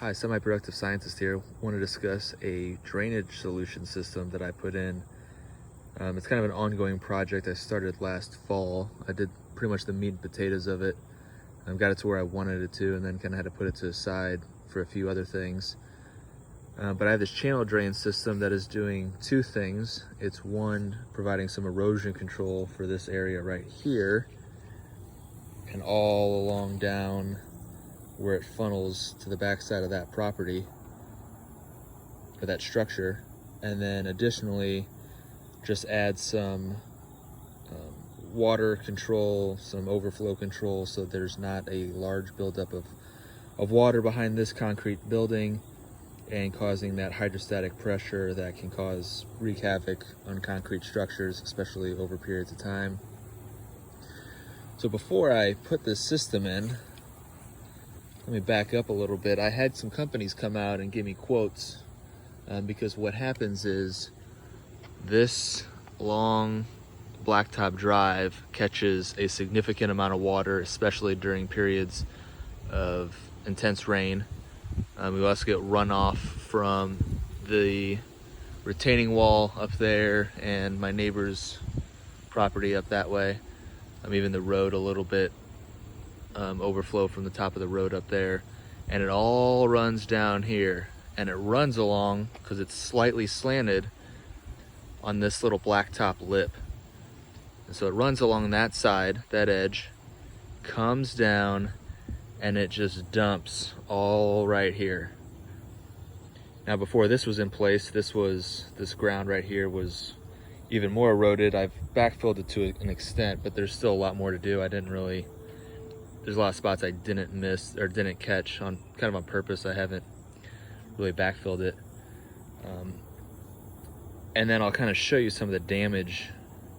Hi, semi-productive scientist here. Want to discuss a drainage solution system that I put in. It's kind of an ongoing project I started last fall. I did pretty much the meat and potatoes of it. Got it to where I wanted it to, and then kind of had to put it to the side for a few other things. But I have this channel drain system that is doing two things. It's one, providing some erosion control for this area right here, and all along down where it funnels to the backside of that property or that structure, and then additionally just add some water control, some overflow control, so there's not a large buildup of water behind this concrete building and causing that hydrostatic pressure that can wreak havoc on concrete structures, especially over periods of time. So before I put this system in, let me back up a little bit. I had some companies come out and give me quotes because what happens is this long blacktop drive catches a significant amount of water, especially during periods of intense rain. We also get runoff from the retaining wall up there and my neighbor's property up that way. Even the road a little bit. Overflow from the top of the road up there, and it all runs down here, and it runs along because it's slightly slanted on this little blacktop lip, and so it runs along that side, that edge, comes down, and it just dumps all right here. Now before this was in place, this ground right here was even more eroded. I've backfilled it to an extent, but there's still a lot more to do. There's a lot of spots I didn't miss or didn't catch on purpose. I haven't really backfilled it. And then I'll kind of show you some of the damage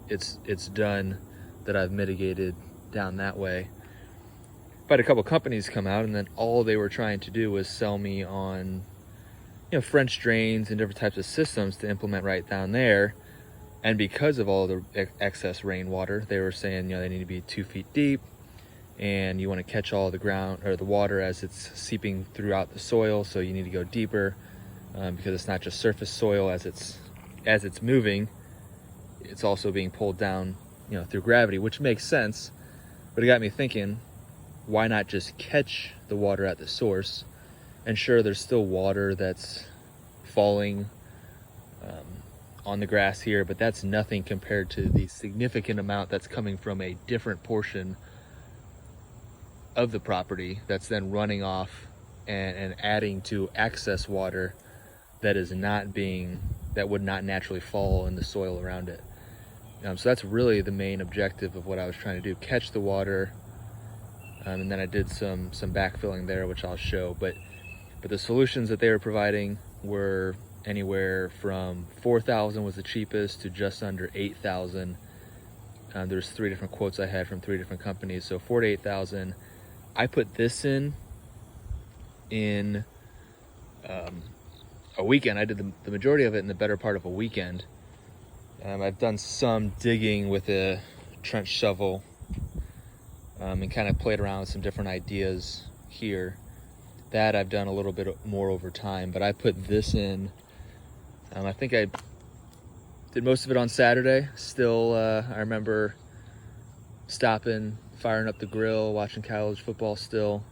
it's done that I've mitigated down that way. But a couple companies come out, and then all they were trying to do was sell me on, French drains and different types of systems to implement right down there. And because of all the excess rainwater, they were saying, they need to be 2 feet deep, and you want to catch all the ground or the water as it's seeping throughout the soil, so you need to go deeper because it's not just surface soil. As it's moving, it's also being pulled down through gravity, which makes sense. But it got me thinking, why not just catch the water at the source? And sure, there's still water that's falling on the grass here, but that's nothing compared to the significant amount that's coming from a different portion of the property that's then running off and adding to excess water that would not naturally fall in the soil around it. So that's really the main objective of what I was trying to do, catch the water. And then I did some backfilling there, which I'll show, but the solutions that they were providing were anywhere from $4,000 was the cheapest to just under $8,000. There's 3 different quotes I had from 3 different companies, so $4,000 to $8,000. I put this in a weekend. I did the majority of it in the better part of a weekend. I've done some digging with a trench shovel and kind of played around with some different ideas here. That I've done a little bit more over time, but I put this in. I think I did most of it on Saturday. Still, I remember stopping, firing up the grill, watching college football still,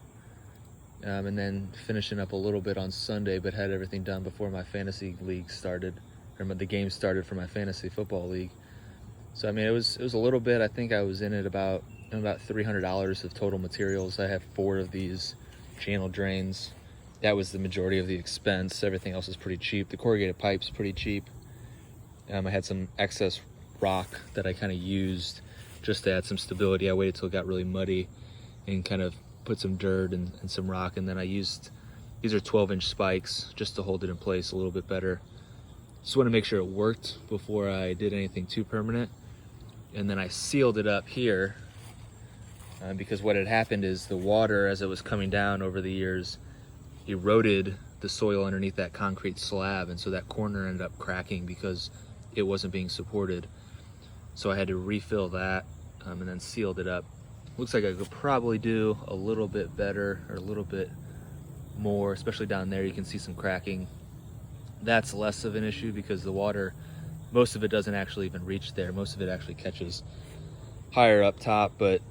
and then finishing up a little bit on Sunday, but had everything done before my fantasy league started, or the game started for my fantasy football league. So it was a little bit. I think I was in it about $300 of total materials. I have 4 of these channel drains. That was the majority of the expense. Everything else is pretty cheap. The corrugated pipe's pretty cheap. I had some excess rock that I kind of used just to add some stability. I waited till it got really muddy and kind of put some dirt and some rock, and then I used, these are 12-inch spikes just to hold it in place a little bit better. Just want to make sure it worked before I did anything too permanent. And then I sealed it up here because what had happened is the water, as it was coming down over the years, eroded the soil underneath that concrete slab, and so that corner ended up cracking because it wasn't being supported. So I had to refill that and then sealed it up. Looks like I could probably do a little bit better, or a little bit more, especially down there. You can see some cracking. That's less of an issue because the water, most of it doesn't actually even reach there. Most of it actually catches higher up top, but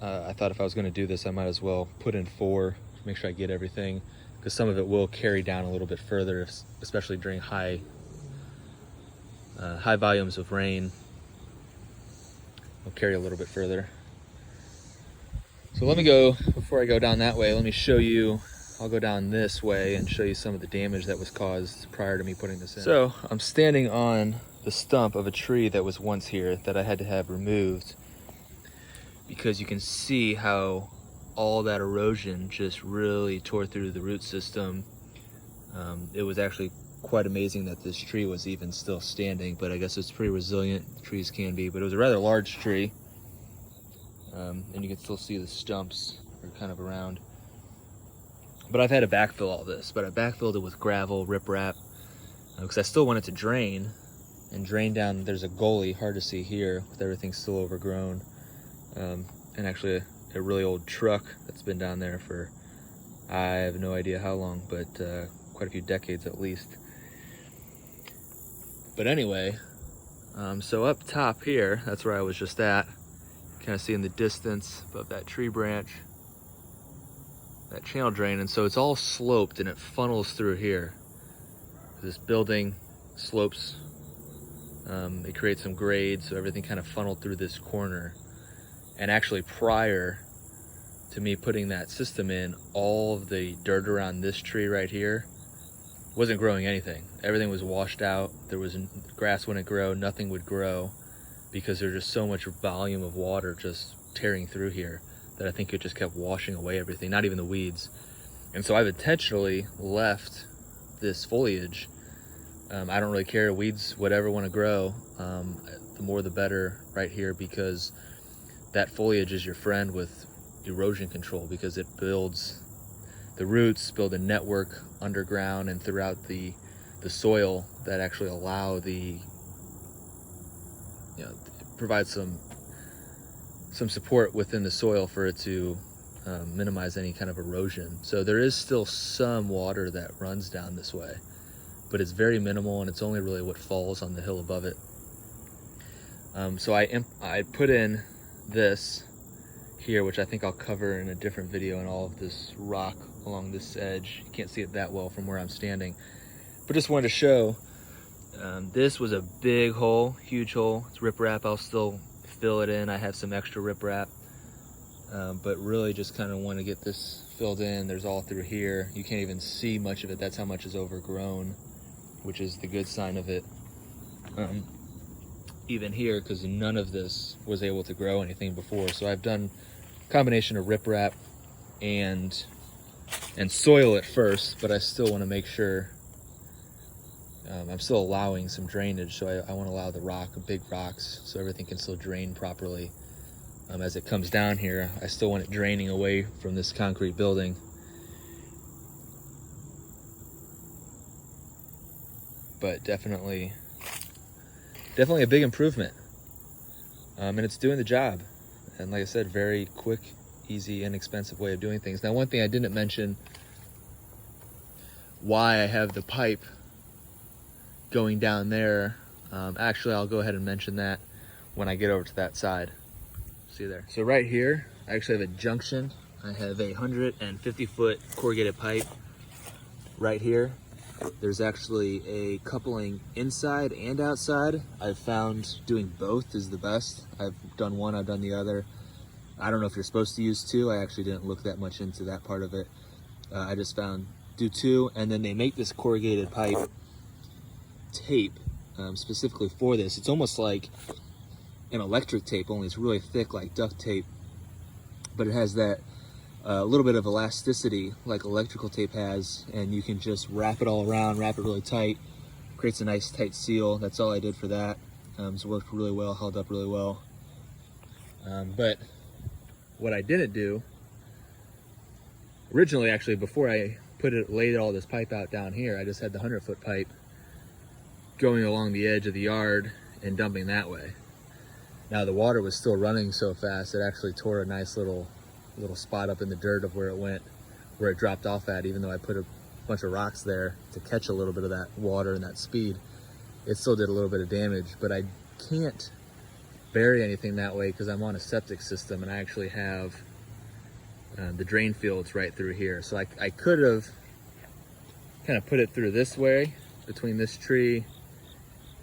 I thought if I was going to do this, I might as well put in 4 to make sure I get everything, because some of it will carry down a little bit further, especially during high volumes of rain. It'll carry a little bit further. So let me go, before I go down that way, let me show you, I'll go down this way and show you some of the damage that was caused prior to me putting this in. So I'm standing on the stump of a tree that was once here that I had to have removed, because you can see how all that erosion just really tore through the root system. It was actually quite amazing that this tree was even still standing, but I guess it's pretty resilient, trees can be, but it was a rather large tree. And you can still see the stumps are kind of around. But I've had to backfill all this, but I backfilled it with gravel, riprap, because I still want it to drain, and drain down. There's a gully, hard to see here, with everything still overgrown. And actually a really old truck that's been down there for, I have no idea how long, but quite a few decades at least. But anyway, so up top here, that's where I was just at. Kind of see in the distance above that tree branch, that channel drain, and so it's all sloped and it funnels through here. This building slopes, it creates some grade, so everything kind of funneled through this corner. And actually prior to me putting that system in, all of the dirt around this tree right here wasn't growing anything. Everything was washed out. There was grass wouldn't grow, nothing would grow, because there's just so much volume of water just tearing through here that I think it just kept washing away everything, not even the weeds. And so I've intentionally left this foliage. I don't really care, weeds, whatever want to grow, the more the better right here, because that foliage is your friend with erosion control, because it builds, the roots build a network underground and throughout the soil that actually allow the, you know, provide some support within the soil for it to minimize any kind of erosion. So there is still some water that runs down this way, but it's very minimal, and it's only really what falls on the hill above it. So I put in this here, which I think I'll cover in a different video, and all of this rock along this edge. You can't see it that well from where I'm standing, but just wanted to show, this was a big hole, huge hole. It's riprap. I'll still fill it in. I have some extra riprap, but really just kind of want to get this filled in. There's all through here. You can't even see much of it. That's how much is overgrown, which is the good sign of it. Even here, because none of this was able to grow anything before. So I've done a combination of riprap and soil at first, but I still want to make sure I'm still allowing some drainage. So I want to allow the big rocks, so everything can still drain properly. As it comes down here, I still want it draining away from this concrete building. But definitely a big improvement, and it's doing the job. And like I said, very quick, easy, inexpensive way of doing things. Now, one thing I didn't mention, why I have the pipe going down there. Actually, I'll go ahead and mention that when I get over to that side. See you there. So right here, I actually have a junction. I have a 150-foot corrugated pipe right here. There's actually a coupling inside and outside. I've found doing both is the best. I've done one, I've done the other. I don't know if you're supposed to use 2. I actually didn't look that much into that part of it. I just found do 2, and then they make this corrugated pipe tape specifically for this. It's almost like an electric tape, only it's really thick like duct tape, but it has that a little bit of elasticity like electrical tape has, and you can just wrap it all around, wrap it really tight, creates a nice tight seal. That's all I did for that. It's worked really well, held up really well. But what I didn't do originally, actually, before I laid all this pipe out down here, I just had the 100-foot pipe going along the edge of the yard and dumping that way. Now the water was still running so fast, it actually tore a nice little spot up in the dirt of where it went. where it dropped off at, even though I put a bunch of rocks there to catch a little bit of that water and that speed. It still did a little bit of damage, but I can't bury anything that way because I'm on a septic system and I actually have the drain fields right through here. So I could have kind of put it through this way between this tree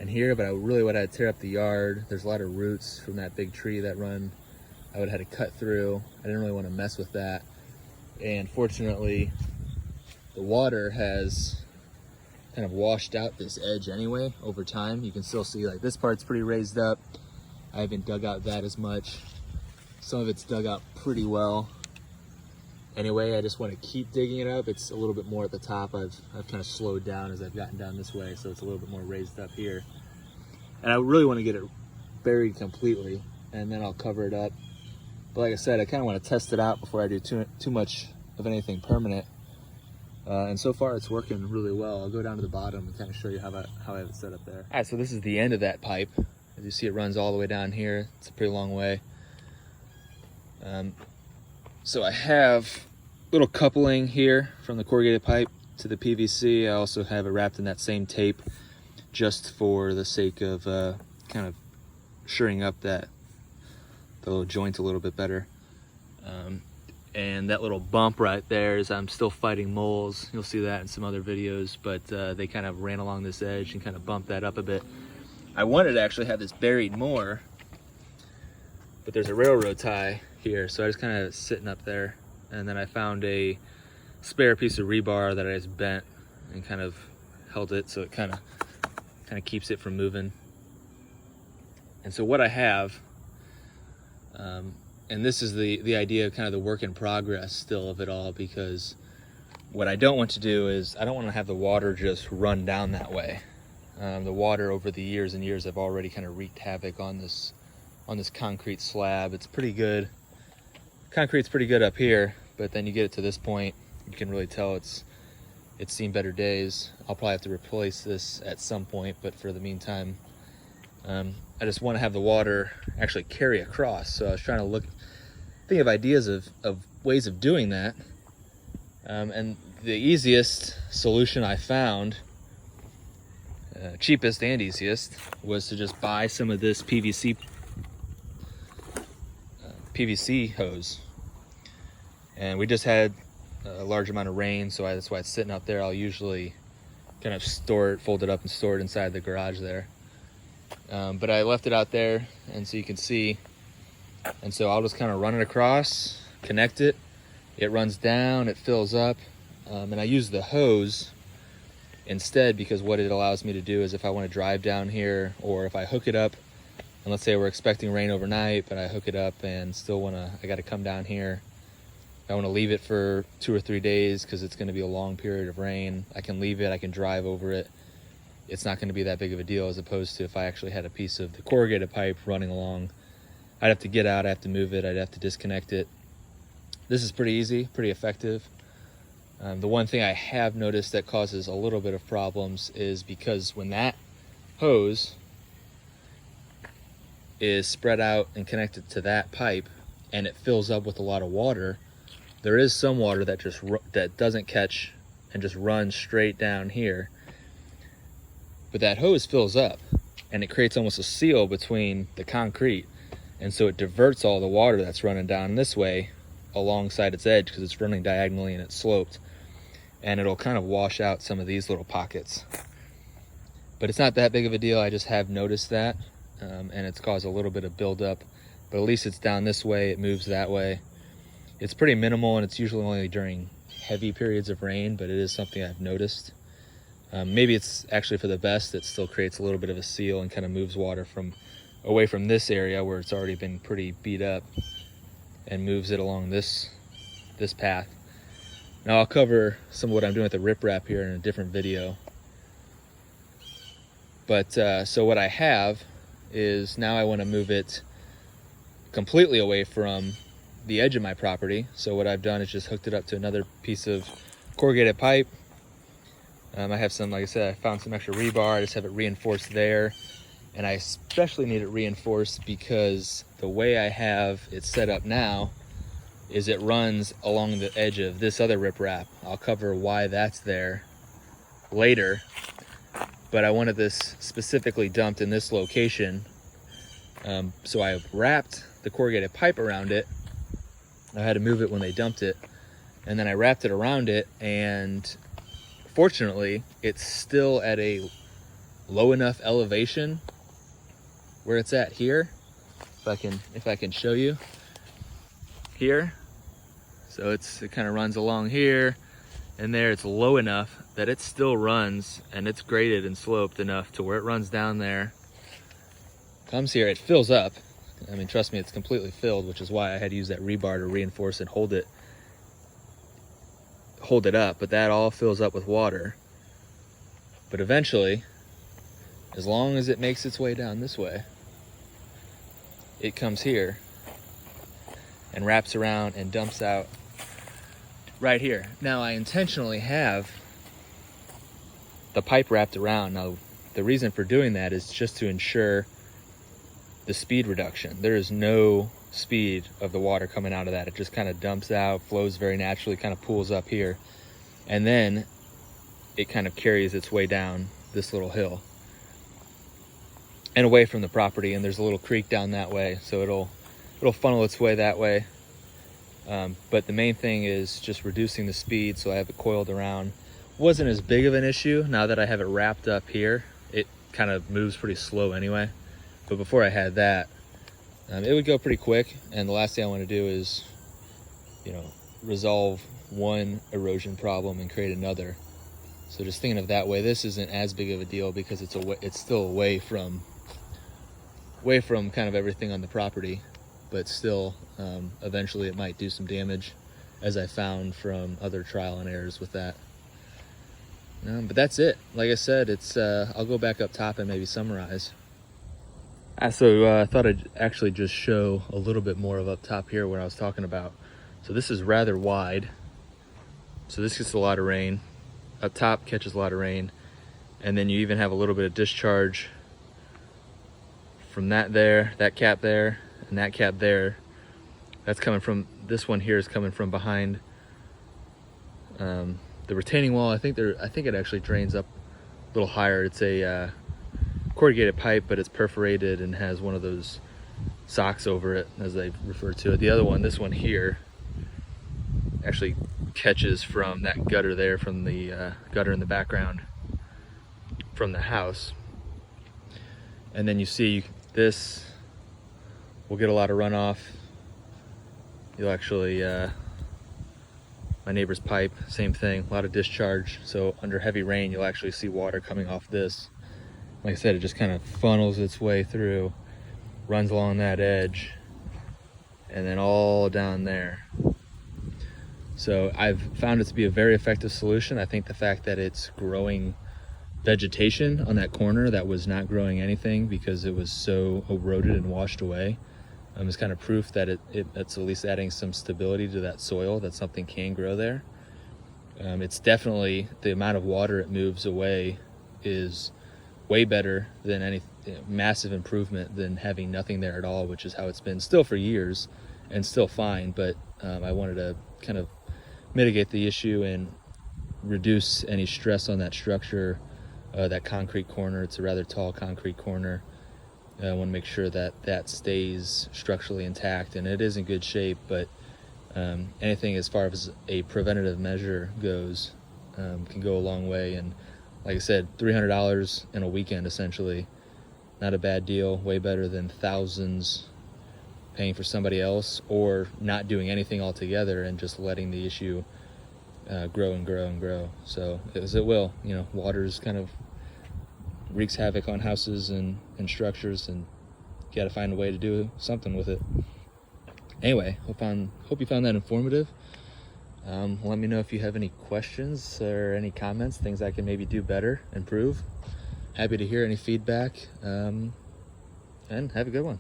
and here, but I really would have to tear up the yard. There's a lot of roots from that big tree that run. I would have had to cut through. I didn't really want to mess with that. And fortunately, the water has kind of washed out this edge anyway over time. You can still see like this part's pretty raised up. I haven't dug out that as much. Some of it's dug out pretty well. Anyway, I just want to keep digging it up. It's a little bit more at the top. I've kind of slowed down as I've gotten down this way, so it's a little bit more raised up here. And I really want to get it buried completely, and then I'll cover it up. But like I said, I kind of want to test it out before I do too much of anything permanent. And so far it's working really well. I'll go down to the bottom and kind of show you how I have it set up there. All right, so this is the end of that pipe. As you see, it runs all the way down here. It's a pretty long way. So I have little coupling here from the corrugated pipe to the PVC. I also have it wrapped in that same tape just for the sake of kind of shoring up the little joint a little bit better. And that little bump right there is I'm still fighting moles. You'll see that in some other videos, but they kind of ran along this edge and kind of bumped that up a bit. I wanted to actually have this buried more, but there's a railroad tie here, so I just kind of sitting up there, and then I found a spare piece of rebar that I just bent and kind of held it so it kind of keeps it from moving. And so what I have, and this is the idea of kind of the work in progress still of it all, because what I don't want to do is I don't want to have the water just run down that way. The water over the years and years have already kind of wreaked havoc on this concrete slab. It's pretty good. Concrete's pretty good up here, but then you get it to this point, you can really tell it's seen better days. I'll probably have to replace this at some point, but for the meantime, I just want to have the water actually carry across. So I was trying to think of ideas of ways of doing that. And the easiest solution I found, cheapest and easiest, was to just buy some of this PVC hose. And we just had a large amount of rain, so that's why it's sitting out there. I'll usually kind of fold it up and store it inside the garage there. But I left it out there, and so you can see, and so I'll just kind of run it across, connect it, it runs down, it fills up, and I use the hose instead, because what it allows me to do is if I want to drive down here, or if I hook it up, and let's say we're expecting rain overnight, but I hook it up and still I got to come down here. If I want to leave it for 2 or 3 days because it's going to be a long period of rain, I can leave it, I can drive over it. It's not going to be that big of a deal, as opposed to if I actually had a piece of the corrugated pipe running along. I'd have to get out, I'd have to move it, I'd have to disconnect it. This is pretty easy, pretty effective. The one thing I have noticed that causes a little bit of problems is because when that hose is spread out and connected to that pipe and it fills up with a lot of water, there is some water that doesn't catch and just runs straight down here. But that hose fills up and it creates almost a seal between the concrete, and so it diverts all the water that's running down this way alongside its edge, because it's running diagonally and it's sloped, and it'll kind of wash out some of these little pockets. But it's not that big of a deal. I just have noticed that, and it's caused a little bit of buildup, but at least it's down this way, it moves that way. It's pretty minimal, and it's usually only during heavy periods of rain, but it is something I've noticed. Maybe it's actually for the best. It still creates a little bit of a seal and kind of moves water away from this area where it's already been pretty beat up, and moves it along this path. Now I'll cover some of what I'm doing with the riprap here in a different video. But so what I have is, now I want to move it completely away from the edge of my property. So what I've done is just hooked it up to another piece of corrugated pipe. I have some, like I said, I found some extra rebar. I just have it reinforced there. And I especially need it reinforced because the way I have it set up now, is it runs along the edge of this other riprap. I'll cover why that's there later, but I wanted this specifically dumped in this location. So I wrapped the corrugated pipe around it. I had to move it when they dumped it, and then I wrapped it around it, and fortunately it's still at a low enough elevation where it's at here. If I can show you here. So it kind of runs along here, and there it's low enough that it still runs, and it's graded and sloped enough to where it runs down there, comes here, it fills up. I mean, trust me, it's completely filled, which is why I had to use that rebar to reinforce and hold it up, but that all fills up with water. But eventually, as long as it makes its way down this way, it comes here and wraps around and dumps out right here. Now, I intentionally have the pipe wrapped around. Now, the reason for doing that is just to ensure the speed reduction. There is no speed of the water coming out of that. It just kind of dumps out, flows very naturally, kind of pools up here, and then it kind of carries its way down this little hill and away from the property. And there's a little creek down that way, so it'll funnel its way that way. But the main thing is just reducing the speed, so I have it coiled around. Wasn't as big of an issue. Now that I have it wrapped up here, it kind of moves pretty slow anyway. But before I had that, it would go pretty quick. And the last thing I want to do is, resolve one erosion problem and create another. So just thinking of that way, this isn't as big of a deal because it's still away from kind of everything on the property, but still, eventually it might do some damage, as I found from other trial and errors with that. But that's it. Like I said, I'll go back up top and maybe summarize. So I thought I'd actually just show a little bit more of up top here what I was talking about. So this is rather wide. So this gets a lot of rain. Up top catches a lot of rain. And then you even have a little bit of discharge from that cap there, and that cap there. That's coming from, this one here is coming from behind the retaining wall. I think it actually drains up a little higher. It's a corrugated pipe, but it's perforated and has one of those socks over it, as they refer to it. The other one, this one here, actually catches from that gutter there, from the gutter in the background from the house. And then you see this will get a lot of runoff. You'll actually, my neighbor's pipe, same thing, a lot of discharge. So under heavy rain, you'll actually see water coming off this. Like I said, it just kind of funnels its way through, runs along that edge, and then all down there. So I've found it to be a very effective solution. I think the fact that it's growing vegetation on that corner that was not growing anything because it was so eroded and washed away is kind of proof that it's at least adding some stability to that soil, that something can grow there. It's definitely, the amount of water it moves away is way better than any massive improvement than having nothing there at all, which is how it's been still for years and still fine. But I wanted to kind of mitigate the issue and reduce any stress on that structure, that concrete corner. It's a rather tall concrete corner. I want to make sure that that stays structurally intact, and it is in good shape, but anything as far as a preventative measure goes can go a long way. And like I said, $300 in a weekend, essentially, not a bad deal. Way better than thousands paying for somebody else, or not doing anything altogether and just letting the issue grow and grow and grow. So as it will, water's kind of wreaks havoc on houses and structures, and you got to find a way to do something with it. Anyway, hope you found that informative. Let me know if you have any questions or any comments, things I can maybe do better, improve. Happy to hear any feedback, and have a good one.